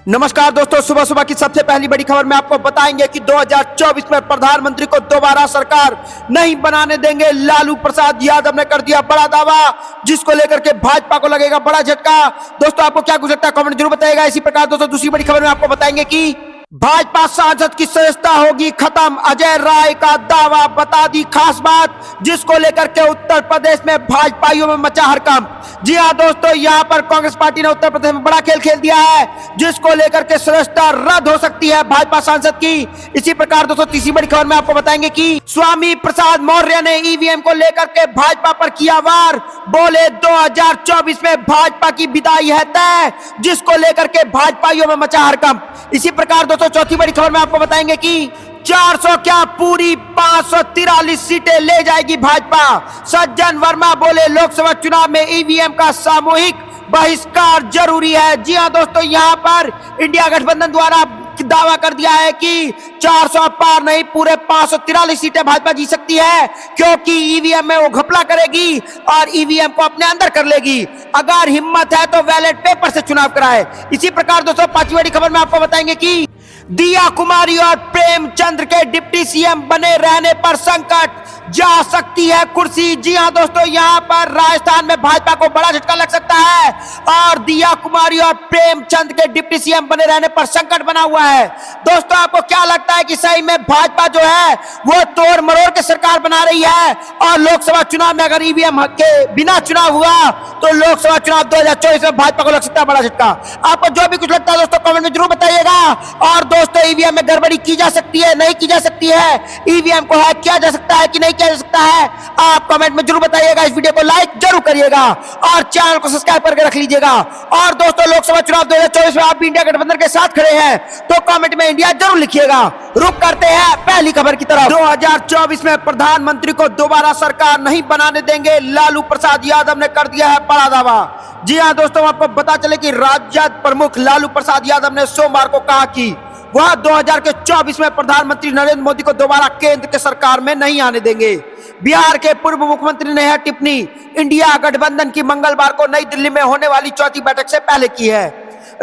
नमस्कार दोस्तों, सुबह सुबह की सबसे पहली बड़ी खबर में आपको बताएंगे कि 2024 में प्रधानमंत्री को दोबारा सरकार नहीं बनाने देंगे। लालू प्रसाद यादव ने कर दिया बड़ा दावा, जिसको लेकर के भाजपा को लगेगा बड़ा झटका। दोस्तों आपको क्या कुछ लगता है, कमेंट जरूर बताइएगा। इसी प्रकार दोस्तों दूसरी बड़ी खबर में आपको बताएंगे कि भाजपा सांसद की सदस्यता होगी खत्म, अजय राय का दावा। बता दी खास बात, जिसको लेकर के उत्तर प्रदेश में भाजपाइयों में मचा हड़कंप। जी हां दोस्तों, यहां पर कांग्रेस पार्टी ने उत्तर प्रदेश में बड़ा खेल खेल दिया है, जिसको लेकर के सदस्यता रद्द हो सकती है भाजपा सांसद की। इसी प्रकार दोस्तों तीसरी बड़ी खबर में आपको बताएंगे कि स्वामी प्रसाद मौर्य ने ईवीएम को लेकर के भाजपा पर किया वार। बोले 2024 में भाजपा की विदाई है तय, जिसको लेकर के भाजपाइयों में मचा हड़कंप। इसी प्रकार दोस्तों चौथी बड़ी खबर में आपको बताएंगे कि 400 क्या पूरी 543 सीटें ले जाएगी भाजपा। सज्जन वर्मा बोले लोकसभा चुनाव में ईवीएम का सामूहिक बहिष्कार जरूरी है। जी हां दोस्तों, यहां पर इंडिया गठबंधन द्वारा दावा कर दिया है कि 400 पार नहीं, पूरे 543 सीटें भाजपा जीत सकती है, क्योंकि ईवीएम में वो घपला करेगी और ईवीएम को अपने अंदर कर लेगी। अगर हिम्मत है तो बैलेट पेपर से चुनाव कराए। इसी प्रकार दोस्तों पांचवी बड़ी खबर में आपको बताएंगे कि दिया कुमारी और प्रेमचंद्र के डिप्टी सीएम बने रहने पर संकट, जा सकती है कुर्सी। जी हां दोस्तों, यहां पर राजस्थान में भाजपा को बड़ा झटका लग सकता है और दिया कुमारी और प्रेमचंद्र के डिप्टी सीएम बने रहने पर संकट बना हुआ है। दोस्तों आपको क्या लगता है कि सही में भाजपा जो है वो तोड़ मरोड़ के सरकार बना रही है और लोकसभा चुनाव में अगर ईवीएम के बिना चुनाव हुआ तो लोकसभा चुनाव 2024 में भाजपा को लग सकता है बड़ा झटका। आपको जो भी कुछ लगता है दोस्तों कमेंट में जरूर बताइएगा। और दोस्तों ईवीएम में गड़बड़ी की जा सकती है, नहीं की जा सकती है, ईवीएम को हैक किया जा सकता है कि नहीं किया जा सकता है, आप कमेंट में जरूर बताइएगा। इस वीडियो को लाइक जरूर करिएगा और चैनल को सब्सक्राइब करके रख लीजिएगा। और दोस्तों लोकसभा चुनाव 2024 में आप भी इंडिया गठबंधन के साथ खड़े हैं तो कमेंट में इंडिया जरूर लिखिएगा। रुक करते हैं पहली खबर की तरफ। 2024 में प्रधानमंत्री को दोबारा सरकार नहीं बनाने देंगे, लालू प्रसाद यादव ने कर दिया है बड़ा दावा। जी हां दोस्तों, आपको पता चले कि राज्य प्रमुख लालू प्रसाद यादव ने सोमवार को कहा कि वह 2024 में प्रधानमंत्री नरेंद्र मोदी को दोबारा केंद्र के सरकार में नहीं आने देंगे। बिहार के पूर्व मुख्यमंत्री ने यह टिप्पणी इंडिया गठबंधन की मंगलवार को नई दिल्ली में होने वाली चौथी बैठक से पहले की है।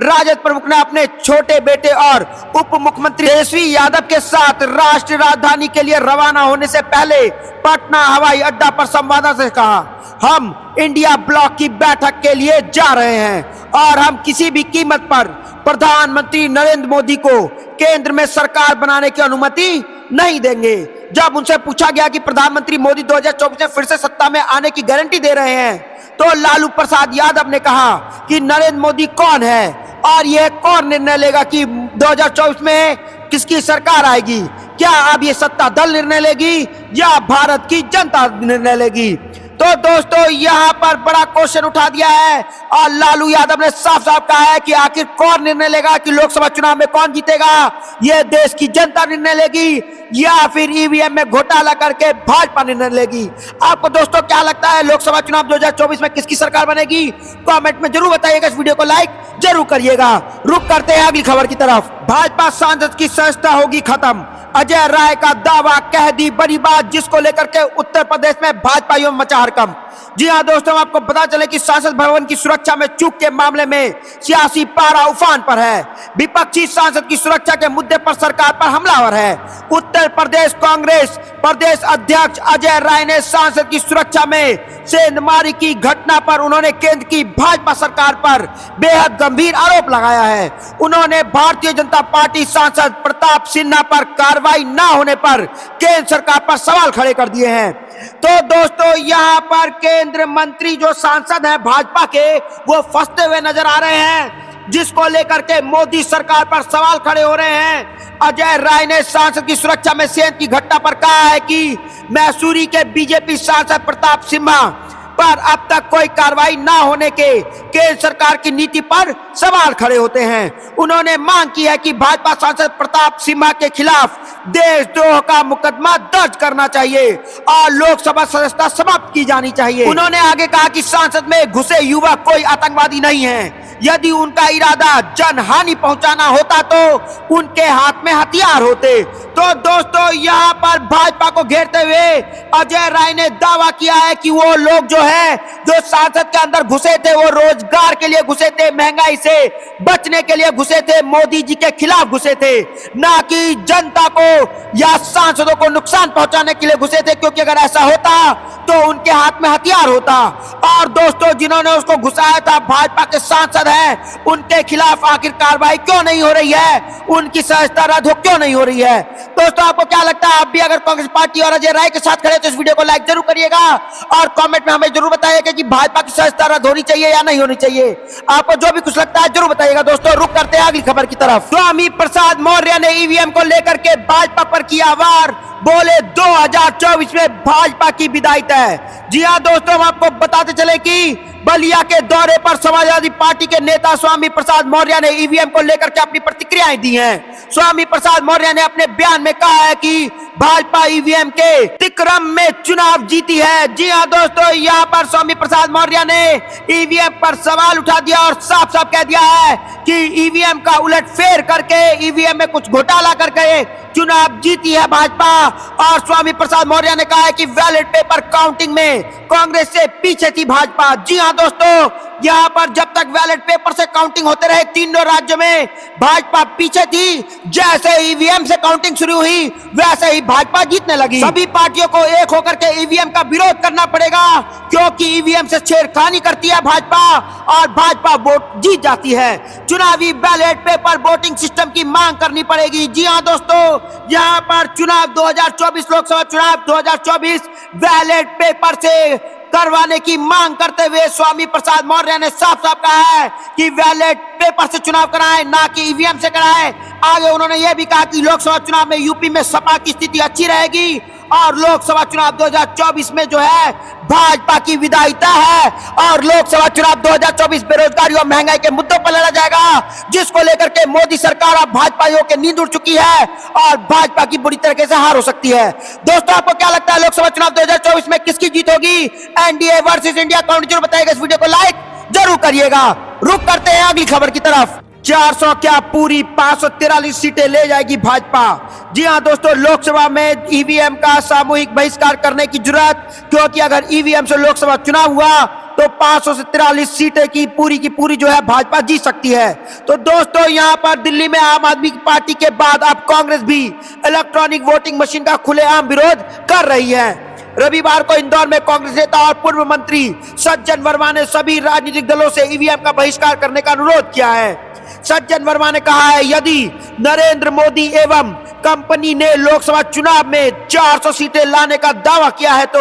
राजद प्रमुख ने अपने छोटे बेटे और उप मुख्यमंत्री तेजस्वी यादव के साथ राष्ट्रीय राजधानी के लिए रवाना होने से पहले पटना हवाई अड्डा पर संवाददाता से कहा, हम इंडिया ब्लॉक की बैठक के लिए जा रहे हैं और हम किसी भी कीमत पर प्रधानमंत्री नरेंद्र मोदी को केंद्र में सरकार बनाने की अनुमति नहीं देंगे। जब उनसे पूछा गया कि प्रधानमंत्री मोदी 2024 में फिर से सत्ता में आने की गारंटी दे रहे हैं तो लालू प्रसाद यादव ने कहा कि नरेंद्र मोदी कौन है और यह कौन निर्णय लेगा कि 2024 में किसकी सरकार आएगी। क्या अब ये सत्ता दल निर्णय लेगी या भारत की जनता निर्णय लेगी। तो दोस्तों यहां पर बड़ा क्वेश्चन उठा दिया है और लालू यादव ने साफ साफ कहा है कि आखिर कौन निर्णय लेगा कि लोकसभा चुनाव में कौन जीतेगा, यह देश की जनता निर्णय लेगी या फिर ईवीएम में घोटाला करके भाजपा निर्णय लेगी। आपको दोस्तों क्या लगता है लोकसभा चुनाव 2024 में किसकी सरकार बनेगी, कमेंट में जरूर बताइएगा। इस वीडियो को लाइक जरूर करिएगा। रुक करते हैं अगली खबर की तरफ। भाजपा सांसद की सदस्यता होगी खत्म, अजय राय का दावा, कह दी बड़ी बात, जिसको लेकर के उत्तर प्रदेश में भाजपाइयों में मचा हड़कंप। जी हां दोस्तों, आपको पता चले कि संसद भवन की सुरक्षा में चूक के मामले में सियासी पारा उफान पर है। विपक्षी सांसद की सुरक्षा के मुद्दे पर सरकार पर हमलावर है। उत्तर प्रदेश कांग्रेस प्रदेश अध्यक्ष अजय राय ने सांसद की सुरक्षा में सेंधमारी की घटना पर उन्होंने केंद्र की भाजपा सरकार पर बेहद गंभीर आरोप लगाया है। उन्होंने भारतीय जनता पार्टी सांसद प्रताप सिन्हा पर कार्रवाई न होने पर केंद्र सरकार पर सवाल खड़े कर दिए हैं। तो दोस्तों यहां पर केंद्र मंत्री जो सांसद हैं भाजपा के वो फंसते हुए नजर आ रहे हैं, जिसको लेकर के मोदी सरकार पर सवाल खड़े हो रहे हैं। अजय राय ने सांसद की सुरक्षा में सेंध की घटना पर कहा है कि मैसूरी के बीजेपी सांसद प्रताप सिन्हा पर अब तक कोई कार्रवाई न होने के केंद्र सरकार की नीति पर सवाल खड़े होते हैं। उन्होंने मांग की है कि भाजपा सांसद प्रताप सिन्हा के खिलाफ देशद्रोह का मुकदमा दर्ज करना चाहिए और लोकसभा सदस्यता समाप्त की जानी चाहिए। उन्होंने आगे कहा कि सांसद में घुसे युवक कोई आतंकवादी नहीं है। यदि उनका इरादा जनहानि पहुंचाना होता तो उनके हाथ में हथियार होते। तो दोस्तों यहाँ पर भाजपा को घेरते हुए अजय राय ने दावा किया है कि वो लोग जो है जो संसद के अंदर घुसे थे वो रोजगार के लिए घुसे थे, महंगाई से से बचने के लिए घुसे थे, मोदी जी के खिलाफ घुसे थे, ना कि जनता को या सांसदों को नुकसान पहुंचाने के लिए घुसे थे, क्योंकि अगर ऐसा होता तो उनके हाथ में हथियार होता। और दोस्तों, जिन्होंने उसको घुसाया था भाजपा के सांसद हैं, उनके खिलाफ आखिर कार्रवाई क्यों नहीं हो रही है, उनकी सदस्यता रद्द क्यों नहीं हो रही है? दोस्तों, आपको क्या लगता है? आप भी अगर कांग्रेस पार्टी और अजय राय के साथ खड़े तो इस वीडियो को लाइक जरूर करिएगा और कमेंट में हमें जरूर बताइएगा कि भाजपा की सदस्यता रद्द होनी चाहिए या नहीं होनी चाहिए। आपको जो भी कुछ लगता है जरूर बताइएगा। दोस्तों, रुक करते हैं अगली खबर की तरफ। स्वामी प्रसाद मौर्य ने ईवीएम को लेकर के भाजपा पर किया वार, बोले 2024 में भाजपा की विदाई तय। जी हां दोस्तों, हम आपको बताते चले कि बलिया के दौरे पर समाजवादी पार्टी के नेता स्वामी प्रसाद मौर्य ने ईवीएम को लेकर के अपनी प्रतिक्रियाएं दी हैं। स्वामी प्रसाद मौर्य ने अपने बयान में कहा है कि भाजपा ईवीएम के तिक्रम में चुनाव जीती है। जी हां दोस्तों, यहां पर स्वामी प्रसाद मौर्य ने ईवीएम पर सवाल उठा दिया और साफ साफ कह दिया है कि ईवीएम का उलटफेर करके, ईवीएम में कुछ घोटाला करके चुनाव जीती है भाजपा। और स्वामी प्रसाद मौर्य ने कहा है कि बैलेट पेपर काउंटिंग में कांग्रेस से पीछे थी भाजपा। जी हां दोस्तों, यहां पर जब तक बैलेट पेपर से काउंटिंग होते रहे तीनों राज्यों में भाजपा पीछे थी। जैसे ईवीएम से काउंटिंग शुरू हुई वैसे ही भाजपा जीतने लगी। सभी पार्टियों को एक होकर के ईवीएम का विरोध करना पड़ेगा, क्योंकि ईवीएम से छेड़खानी करती है भाजपा और भाजपा वोट जीत जाती है। चुनावी बैलेट पेपर वोटिंग सिस्टम की मांग करनी पड़ेगी। जी हां दोस्तों, यहां पर चुनाव 2024 लोकसभा चुनाव 2024 बैलेट पेपर से करवाने की मांग करते हुए स्वामी प्रसाद मौर्य ने साफ साफ कहा है कि बैलेट पेपर से चुनाव कराएं, ना कि ईवीएम से कराएं। आगे उन्होंने यह भी कहा कि लोकसभा चुनाव में यूपी में सपा की स्थिति अच्छी रहेगी और लोकसभा चुनाव 2024 में जो है भाजपा की विदाई तय है। और लोकसभा चुनाव 2024 बेरोजगारी और महंगाई के मुद्दों पर लड़ा जाएगा, जिसको लेकर के मोदी सरकार और भाजपाइयों के नींद उड़ चुकी है और भाजपा की बुरी तरीके से हार हो सकती है। दोस्तों, आपको क्या लगता है लोकसभा चुनाव 2024 में किसकी जीत होगी? NDA versus India? कमेंट जरूर बताइएगा। इस वीडियो को लाइक जरूर करिएगा। रुक करते हैं अगली खबर की तरफ। 400 क्या पूरी 543 सीटें ले जाएगी भाजपा। जी हां दोस्तों, लोकसभा में ईवीएम का सामूहिक बहिष्कार करने की जरूरत, क्योंकि अगर ईवीएम से लोकसभा चुनाव हुआ तो 543 सीटें की पूरी जो है भाजपा जीत सकती है। तो दोस्तों, यहां पर दिल्ली में आम आदमी पार्टी के बाद अब कांग्रेस भी इलेक्ट्रॉनिक वोटिंग मशीन का खुलेआम विरोध कर रही है। रविवार को इंदौर में कांग्रेस नेता और पूर्व मंत्री सज्जन वर्मा ने सभी राजनीतिक दलों से ईवीएम का बहिष्कार करने का अनुरोध किया है। सज्जन वर्मा ने कहा है, यदि नरेंद्र मोदी एवं कंपनी ने लोकसभा चुनाव में 400 सीटें लाने का दावा किया है तो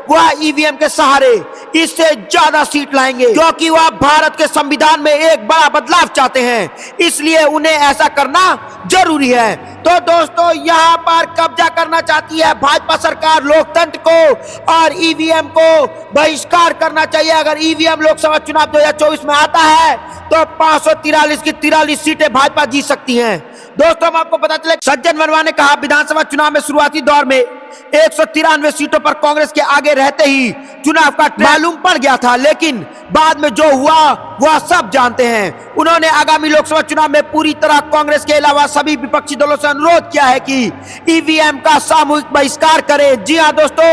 वह ईवीएम के सहारे इससे ज्यादा सीट लाएंगे, क्योंकि वह भारत के संविधान में एक बड़ा बदलाव चाहते हैं, इसलिए उन्हें ऐसा करना जरूरी है। तो दोस्तों, यहाँ पर कब्जा करना चाहती है भाजपा सरकार लोकतंत्र को और ईवीएम को बहिष्कार करना चाहिए। अगर ईवीएम लोकसभा चुनाव 2024 में आता है तो 543 की 43 सीटें भाजपा जीत सकती हैं। दोस्तों, हम आपको पता चले, सज्जन वर्मा ने कहा विधानसभा चुनाव में शुरुआती दौर में 193 सीटों पर कांग्रेस के आगे रहते ही चुनाव का मालूम पड़ गया था, लेकिन बाद में जो हुआ वह सब जानते हैं। उन्होंने आगामी लोकसभा चुनाव में पूरी तरह कांग्रेस के अलावा सभी विपक्षी दलों से अनुरोध किया है कि ईवीएम का सामूहिक बहिष्कार करें। जी हां दोस्तों,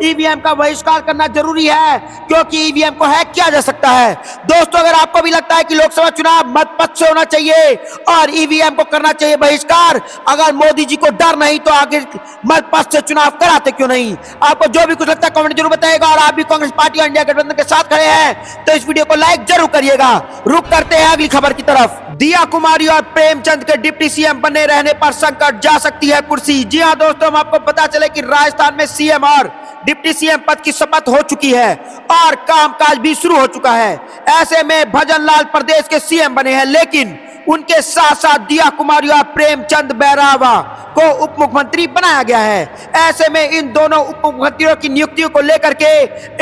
ईवीएम का बहिष्कार करना जरूरी है, क्योंकि ईवीएम को हैक किया जा सकता है। दोस्तों, अगर आपको भी लगता है कि लोकसभा चुनाव मतपत्र से होना चाहिए और ईवीएम को करना चाहिए बहिष्कार, अगर मोदी जी को डर नहीं तो आगे मतपत्र से चुनाव कराते क्यों नहीं? आपको जो भी कुछ लगता है कमेंट जरूर बताइएगा। और आप भी कांग्रेस पार्टी और इंडिया गठबंधन के साथ खड़े हैं तो इस वीडियो को लाइक जरूर करिएगा। रुक करते हैं अगली खबर की तरफ। दिया कुमारी और प्रेमचंद के डिप्टी सीएम बने रहने पर संकट जा सकती है कुर्सी। जी हां दोस्तों, हम आपको पता चले कि राजस्थान में सीएम और डिप्टी सीएम पद की शपथ हो चुकी है और कामकाज भी शुरू हो चुका है। ऐसे में भजन लाल प्रदेश के सीएम बने हैं, लेकिन उनके साथ साथ दिया कुमारी और प्रेमचंद बैरावा को उप मुख्यमंत्री बनाया गया है। ऐसे में इन दोनों उप मुख्यमंत्रियों की नियुक्तियों को लेकर के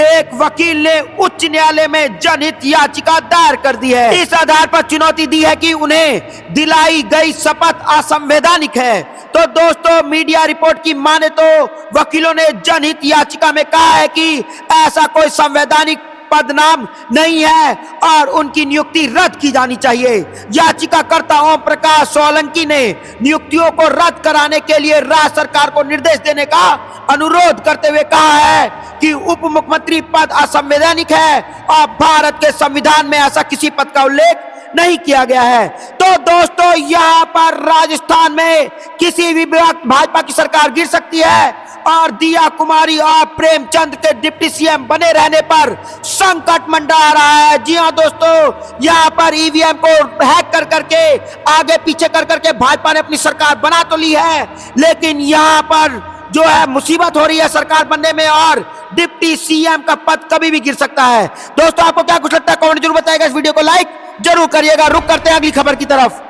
एक वकील ने उच्च न्यायालय में जनहित याचिका दायर कर दी है। इस आधार पर चुनौती दी है कि उन्हें दिलाई गई शपथ असंवैधानिक है। तो दोस्तों, मीडिया रिपोर्ट की माने तो वकीलों ने जनहित याचिका में कहा है कि ऐसा कोई संवैधानिक पदनाम नहीं है और उनकी नियुक्ति रद्द की जानी चाहिए। याचिकाकर्ता ओम प्रकाश सोलंकी ने नियुक्तियों को रद्द कराने के लिए राज्य सरकार को निर्देश देने का अनुरोध करते हुए कहा है कि उप मुख्यमंत्री पद असंवैधानिक है और भारत के संविधान में ऐसा किसी पद का उल्लेख नहीं किया गया है। तो दोस्तों यहाँ पर राजस्थान में किसी भी वक्त भाजपा की सरकार गिर सकती है और दिया कुमारी और प्रेमचंद के डिप्टी सीएम बने रहने पर संकट मंडरा रहा है। जी हाँ दोस्तों, यहाँ पर ईवीएम को हैक कर करके आगे पीछे कर करके भाजपा ने अपनी सरकार बना तो ली है, लेकिन यहाँ पर जो है मुसीबत हो रही है सरकार बनने में और डिप्टी सीएम का पद कभी भी गिर सकता है। दोस्तों आपको क्या कुछ लगता है कमेंट जरूर बताइएगा, इस वीडियो को लाइक जरूर करिएगा। रुक करते हैं अगली खबर की तरफ।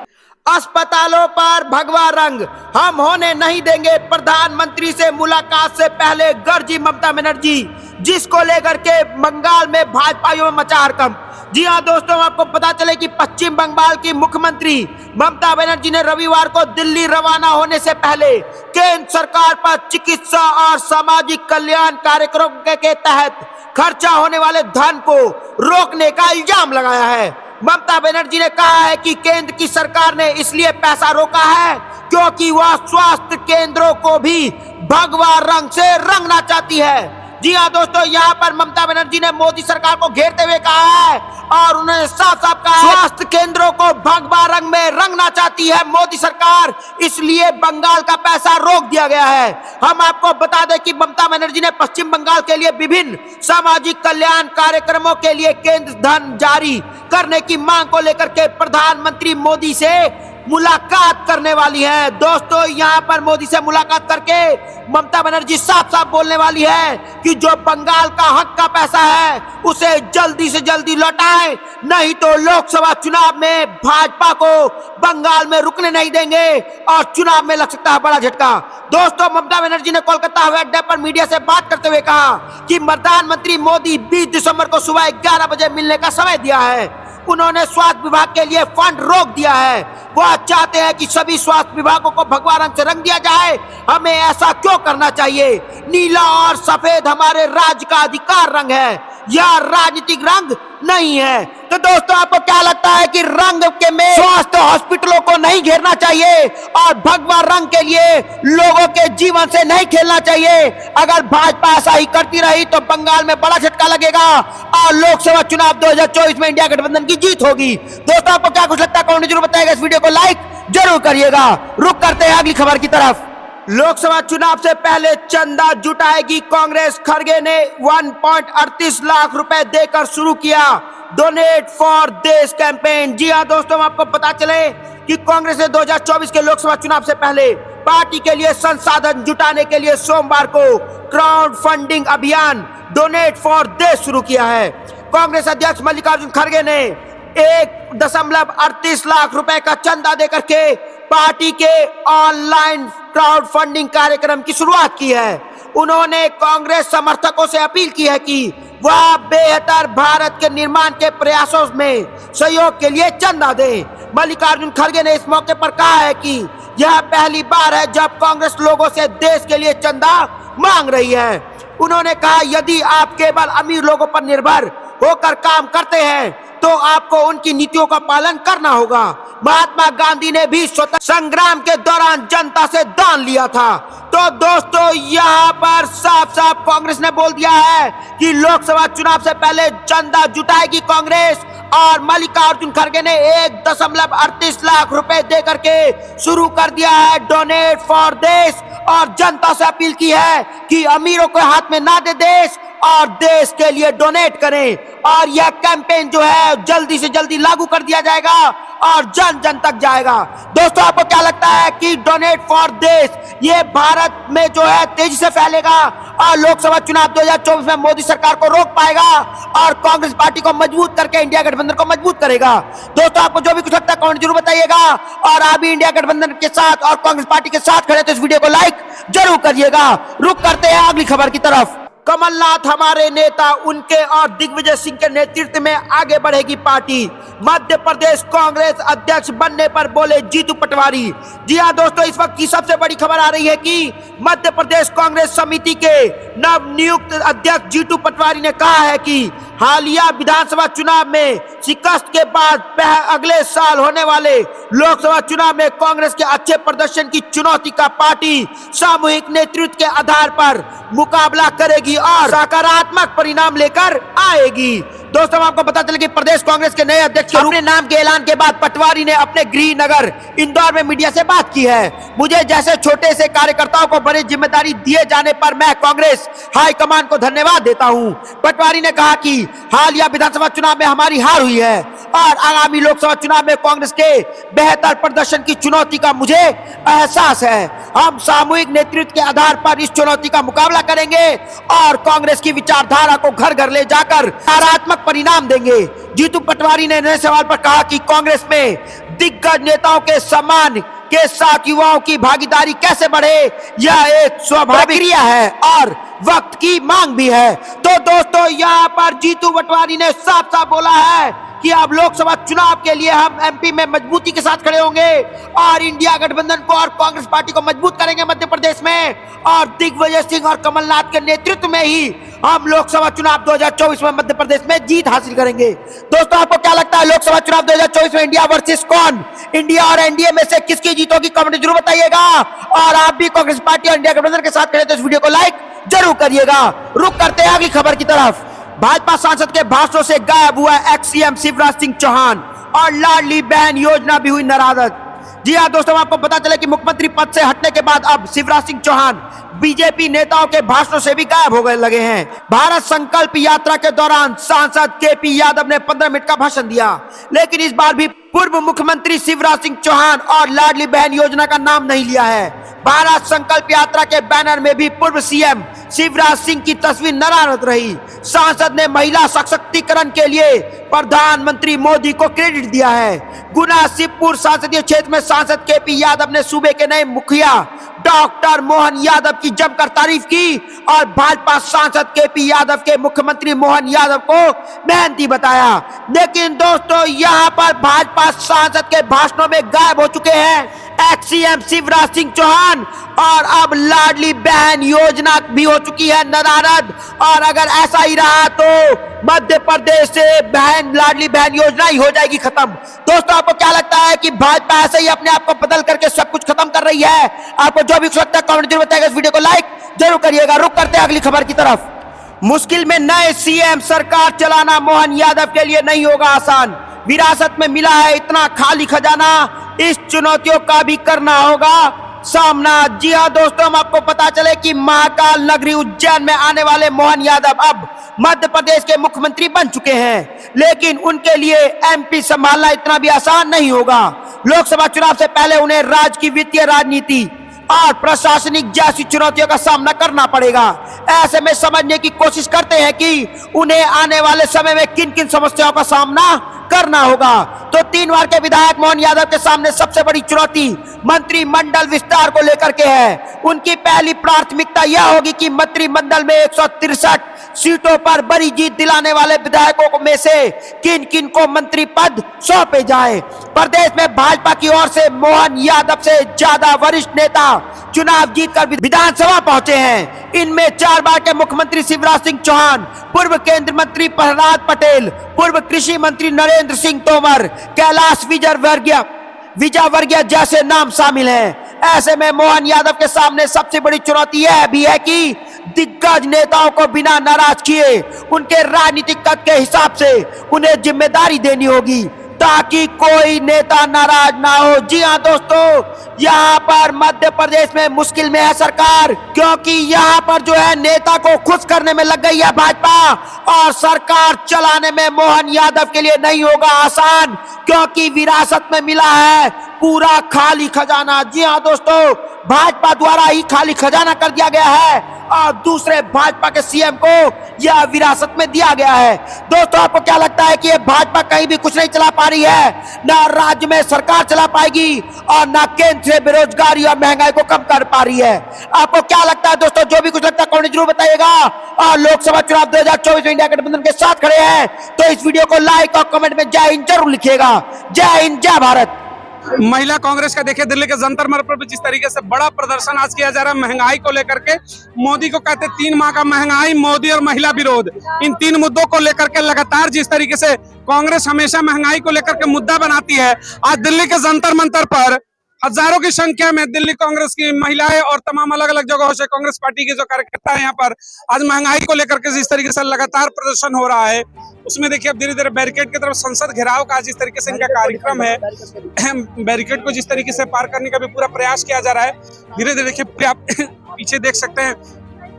अस्पतालों पर भगवा रंग, हम होने नहीं देंगे प्रधानमंत्री से मुलाकात से पहले गर्जी ममता बनर्जी, जिसको लेकर के बंगाल में भाजपाइयों में मचा हड़कंप। जी हाँ दोस्तों, आपको पता चले कि पश्चिम बंगाल की मुख्यमंत्री ममता बनर्जी ने रविवार को दिल्ली रवाना होने से पहले केंद्र सरकार पर चिकित्सा और सामाजिक कल्याण कार्यक्रम के तहत खर्चा होने वाले धन को रोकने का इल्जाम लगाया है। ममता बनर्जी ने कहा है कि केंद्र की सरकार ने इसलिए पैसा रोका है क्योंकि वह स्वास्थ्य केंद्रों को भी भगवा रंग से रंगना चाहती है। जी हाँ दोस्तों, यहाँ पर ममता बनर्जी ने मोदी सरकार को घेरते हुए कहा है और उन्होंने साफ साफ कहा है स्वास्थ्य केंद्रों को भगवा रंग में रंगना चाहती है मोदी सरकार, इसलिए बंगाल का पैसा रोक दिया गया है। हम आपको बता दें कि ममता बनर्जी ने पश्चिम बंगाल के लिए विभिन्न सामाजिक कल्याण कार्यक्रमों के लिए केंद्र धन जारी करने की मांग को लेकर के प्रधानमंत्री मोदी से मुलाकात करने वाली है। दोस्तों यहाँ पर मोदी से मुलाकात करके ममता बनर्जी साफ साफ बोलने वाली है कि जो बंगाल का हक का पैसा है उसे जल्दी से जल्दी लौटाएं, नहीं तो लोकसभा चुनाव में भाजपा को बंगाल में रुकने नहीं देंगे और चुनाव में लग सकता है बड़ा झटका। दोस्तों ममता बनर्जी ने कोलकाता हवाई अड्डे पर मीडिया से बात करते हुए कहा कि प्रधानमंत्री मोदी 20 दिसंबर को सुबह 11 बजे मिलने का समय दिया है। उन्होंने स्वास्थ्य विभाग के लिए फंड रोक दिया है। वह चाहते हैं कि सभी स्वास्थ्य विभागों को भगवा रंग से रंग दिया जाए। हमें ऐसा क्यों करना चाहिए? नीला और सफेद हमारे राज्य का अधिकार रंग है, यह राजनीतिक रंग नहीं है। तो दोस्तों आपको क्या लगता है कि रंग के में स्वास्थ्य हॉस्पिटलों को नहीं घेरना चाहिए और भगवा रंग के लिए लोगों के जीवन से नहीं खेलना चाहिए? अगर भाजपा ऐसा ही करती रही तो बंगाल में बड़ा झटका लगेगा और लोकसभा चुनाव 2024 में इंडिया गठबंधन की जीत होगी। दोस्तों आपको क्या कुछ लगता है कमेंट जरूर बताइएगा, इस वीडियो को लाइक जरूर करिएगा। रुक करते हैं अगली खबर की तरफ। लोकसभा चुनाव से पहले चंदा जुटाएगी कांग्रेस, खड़गे ने 1.38 लाख रुपए देकर शुरू किया डोनेट फॉर देश कैंपेन। जी हाँ दोस्तों, आपको पता चले कि कांग्रेस ने 2024 के लोकसभा चुनाव से पहले पार्टी के लिए संसाधन जुटाने के लिए सोमवार को क्राउड फंडिंग अभियान डोनेट फॉर देश शुरू किया है। कांग्रेस अध्यक्ष मल्लिकार्जुन खड़गे ने 1.38 लाख रुपए का चंदा देकर के पार्टी के ऑनलाइन क्राउड फंडिंग कार्यक्रम की शुरुआत की है। उन्होंने कांग्रेस समर्थकों से अपील की है कि वह बेहतर भारत के निर्माण के प्रयासों में सहयोग के लिए चंदा दें। मल्लिकार्जुन खड़गे ने इस मौके पर कहा है कि यह पहली बार है जब कांग्रेस लोगों से देश के लिए चंदा मांग रही है। उन्होंने कहा यदि आप केवल अमीर लोगों पर निर्भर होकर काम करते हैं तो आपको उनकी नीतियों का पालन करना होगा। महात्मा गांधी ने भी स्वतंत्रता संग्राम के दौरान जनता से दान लिया था। तो दोस्तों यहाँ पर साफ साफ कांग्रेस ने बोल दिया है कि लोकसभा चुनाव से पहले चंदा जुटाएगी कांग्रेस और मल्लिकार्जुन खड़गे ने 1.38 लाख रुपए दे करके शुरू कर दिया है डोनेट फॉर देश और जनता से अपील की है कि अमीरों के हाथ में ना दे देश और देश के लिए डोनेट करें। और यह कैंपेन जो है जल्दी से जल्दी लागू कर दिया जाएगा और जन जन तक जाएगा। दोस्तों आपको क्या लगता है कि डोनेट फॉर देश ये भारत में जो है तेजी से फैलेगा और लोकसभा चुनाव 2024 में मोदी सरकार को रोक पाएगा और कांग्रेस पार्टी को मजबूत करके इंडिया गठबंधन को मजबूत करेगा? दोस्तों आपको जो भी कुछ लगता है कमेंट जरूर बताइएगा और आप भी इंडिया गठबंधन के साथ और कांग्रेस पार्टी के साथ खड़े तो इस वीडियो को लाइक जरूर करिएगा। रुक करते हैं अगली खबर की तरफ। कमलनाथ हमारे नेता, उनके और दिग्विजय सिंह के नेतृत्व में आगे बढ़ेगी पार्टी। मध्य प्रदेश कांग्रेस अध्यक्ष बनने पर बोले जीतू पटवारी। जी हाँ दोस्तों, इस वक्त की सबसे बड़ी खबर आ रही है कि मध्य प्रदेश कांग्रेस समिति के नवनियुक्त अध्यक्ष जीतू पटवारी ने कहा है कि हालिया विधानसभा चुनाव में शिकस्त के बाद अगले साल होने वाले लोकसभा चुनाव में कांग्रेस के अच्छे प्रदर्शन की चुनौती का पार्टी सामूहिक नेतृत्व के आधार पर मुकाबला करेगी और सकारात्मक परिणाम लेकर आएगी। दोस्तों आपको पता चले कि प्रदेश कांग्रेस के नए अध्यक्ष के अपने नाम के ऐलान के बाद पटवारी ने अपने गृह नगर इंदौर में मीडिया से बात की है। मुझे जैसे छोटे से कार्यकर्ताओं को बड़ी जिम्मेदारी दिए जाने पर मैं कांग्रेस हाईकमान को धन्यवाद देता हूं। पटवारी ने कहा कि हालिया विधानसभा चुनाव में हमारी हार हुई है और आगामी लोकसभा चुनाव में कांग्रेस के बेहतर प्रदर्शन की चुनौती का मुझे एहसास है। हम सामूहिक नेतृत्व के आधार पर इस चुनौती का मुकाबला करेंगे और कांग्रेस की विचारधारा को घर घर ले जाकर सकारात्मक परिणाम देंगे। जीतू पटवारी ने नए सवाल पर कहा कि कांग्रेस में दिग्गज नेताओं के सम्मान के साथ युवाओं की भागीदारी कैसे बढ़े, यह एक स्वाभाविक क्रिया है और वक्त की मांग भी है। तो दोस्तों यहाँ पर जीतू पटवारी ने साफ साफ बोला है कि अब लोकसभा चुनाव के लिए हम एमपी में मजबूती के साथ खड़े होंगे और इंडिया गठबंधन को और कांग्रेस पार्टी को मजबूत करेंगे मध्य प्रदेश में, और दिग्विजय सिंह और कमलनाथ के नेतृत्व में ही हम लोकसभा चुनाव 2024 में मध्य प्रदेश में जीत हासिल करेंगे। दोस्तों आपको क्या लगता है लोकसभा चुनाव 2024 में इंडिया वर्सेस कौन, इंडिया और एनडीए में से किसकी जीत होगी? कमेंट जरूर बताइएगा। और आप भी कांग्रेस पार्टी और इंडिया गठबंधन के साथ खड़े तो इस वीडियो को लाइक जरूर करिएगा। रुक करते हैं अगली खबर की तरफ। भाजपा सांसद के भाषणों से गायब हुआ एक्स सीएम शिवराज सिंह चौहान और लाडली बहन योजना भी हुई नाराज। जी हाँ दोस्तों आपको पता चले कि मुख्यमंत्री पद से हटने के बाद अब शिवराज सिंह चौहान बीजेपी नेताओं के भाषणों से भी गायब हो गए लगे हैं। भारत संकल्प यात्रा के दौरान सांसद केपी यादव ने 15 मिनट का भाषण दिया, लेकिन इस बार भी पूर्व मुख्यमंत्री शिवराज सिंह चौहान और लाडली बहन योजना का नाम नहीं लिया है। भारत संकल्प यात्रा के बैनर में भी पूर्व सीएम शिवराज सिंह की तस्वीर नजर रही। सांसद ने महिला सशक्तिकरण के लिए प्रधानमंत्री मोदी को क्रेडिट दिया है। गुना शिवपुर संसदीय क्षेत्र में सांसद केपी यादव ने सूबे के नए मुखिया डॉक्टर मोहन यादव की जमकर तारीफ की और भाजपा सांसद केपी यादव के मुख्यमंत्री मोहन यादव को मेहनती बताया। लेकिन दोस्तों यहाँ पर भाजपा सांसद के भाषणों में गायब हो चुके हैं एक्स सीएम शिवराज सिंह चौहान और अब लाडली बहन योजना भी हो चुकी है नदारद। और अगर ऐसा ही रहा तो मध्य प्रदेश से लाडली बहन योजना ही हो जाएगी खत्म। दोस्तों आपको क्या लगता है कि भाजपा ऐसे ही अपने आप को बदल करके सब कुछ खत्म कर रही है? आपको जो भी कुछ लगता है कमेंट जरूर बताइएगा। इस वीडियो को लाइक जरूर करिएगा। रुक करते हैं अगली खबर की तरफ। मुश्किल में नए सीएम सरकार चलाना मोहन यादव के लिए नहीं होगा आसान। विरासत में मिला है इतना खाली खजाना, इस चुनौतियों का भी करना होगा सामना। जी हाँ दोस्तों हम आपको पता चले कि महाकाल नगरी उज्जैन में आने वाले मोहन यादव अब मध्य प्रदेश के मुख्यमंत्री बन चुके हैं, लेकिन उनके लिए एमपी संभालना इतना भी आसान नहीं होगा। लोकसभा चुनाव से पहले उन्हें राज्य की वित्तीय राजनीति और प्रशासनिक जैसी चुनौतियों का सामना करना पड़ेगा। ऐसे में समझने की कोशिश करते हैं कि उन्हें आने वाले समय में किन किन समस्याओं का सामना करना होगा। तो 3 बार के विधायक मोहन यादव के सामने सबसे बड़ी चुनौती मंत्रिमंडल विस्तार को लेकर के है। उनकी पहली प्राथमिकता यह होगी कि मंत्रिमंडल में 163 सीटों पर बड़ी जीत दिलाने वाले विधायकों में से किन किन को मंत्री पद सौंपे जाए। प्रदेश में भाजपा की ओर से मोहन यादव से ज्यादा वरिष्ठ नेता चुनाव जीतकर विधानसभा पहुंचे हैं। इनमें 4 बार के मुख्यमंत्री शिवराज सिंह चौहान, पूर्व केंद्रीय मंत्री प्रहलाद पटेल, पूर्व कृषि मंत्री नरेंद्र सिंह तोमर, कैलाश विजयवर्गीय जैसे नाम शामिल हैं। ऐसे में मोहन यादव के सामने सबसे बड़ी चुनौती यह भी है कि दिग्गज नेताओं को बिना नाराज किए उनके राजनीतिक कद के हिसाब से उन्हें जिम्मेदारी देनी होगी ताकि कोई नेता नाराज ना हो। जी हाँ दोस्तों यहाँ पर मध्य प्रदेश में मुश्किल में है सरकार, क्योंकि यहाँ पर जो है नेता को खुश करने में लग गई है भाजपा और सरकार चलाने में मोहन यादव के लिए नहीं होगा आसान, क्योंकि विरासत में मिला है पूरा खाली खजाना। जी हाँ दोस्तों भाजपा द्वारा ही खाली खजाना कर दिया गया है और दूसरे भाजपा के सीएम को यह विरासत में दिया गया है। दोस्तों आपको क्या लगता है कि ये भाजपा कहीं भी कुछ नहीं चला पा रही है, ना राज्य में सरकार चला पाएगी और ना केंद्र से बेरोजगारी और महंगाई को कम कर पा रही है? आपको क्या लगता है दोस्तों? जो भी कुछ लगता है कमेंट जरूर बताइएगा। और लोकसभा चुनाव 2024 में इंडिया गठबंधन के साथ खड़े हैं तो इस वीडियो को लाइक और कमेंट में जय हिंद जरूर लिखिएगा। जय हिंद जय भारत। महिला कांग्रेस का देखिए दिल्ली के जंतर मंतर पर जिस तरीके से बड़ा प्रदर्शन आज किया जा रहा है महंगाई को लेकर के, मोदी को कहते 3 माह का महंगाई, मोदी और महिला विरोध, इन 3 मुद्दों को लेकर के लगातार जिस तरीके से कांग्रेस हमेशा महंगाई को लेकर के मुद्दा बनाती है, आज दिल्ली के जंतर मंतर पर हजारों की संख्या में दिल्ली कांग्रेस की महिलाएं और तमाम अलग अलग जगहों से कांग्रेस पार्टी के जो कार्यकर्ता हैं यहाँ पर आज महंगाई को लेकर के जिस तरीके से लगातार प्रदर्शन हो रहा है, उसमें देखिए अब धीरे धीरे बैरिकेड की तरफ संसद घेराव का जिस तरीके से इनका कार्यक्रम है, बैरिकेड को जिस तरीके से पार करने का भी पूरा प्रयास किया जा रहा है। धीरे धीरे देखिए आप पीछे देख सकते हैं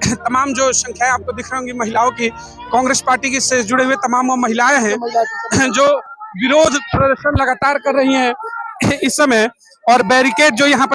तमाम जो संख्याएं आपको दिख रही होंगी महिलाओं की, कांग्रेस पार्टी की से जुड़े हुए तमाम वो महिलाएं हैं जो विरोध प्रदर्शन लगातार कर रही हैं इस समय। और बैरिकेड जो यहाँ पर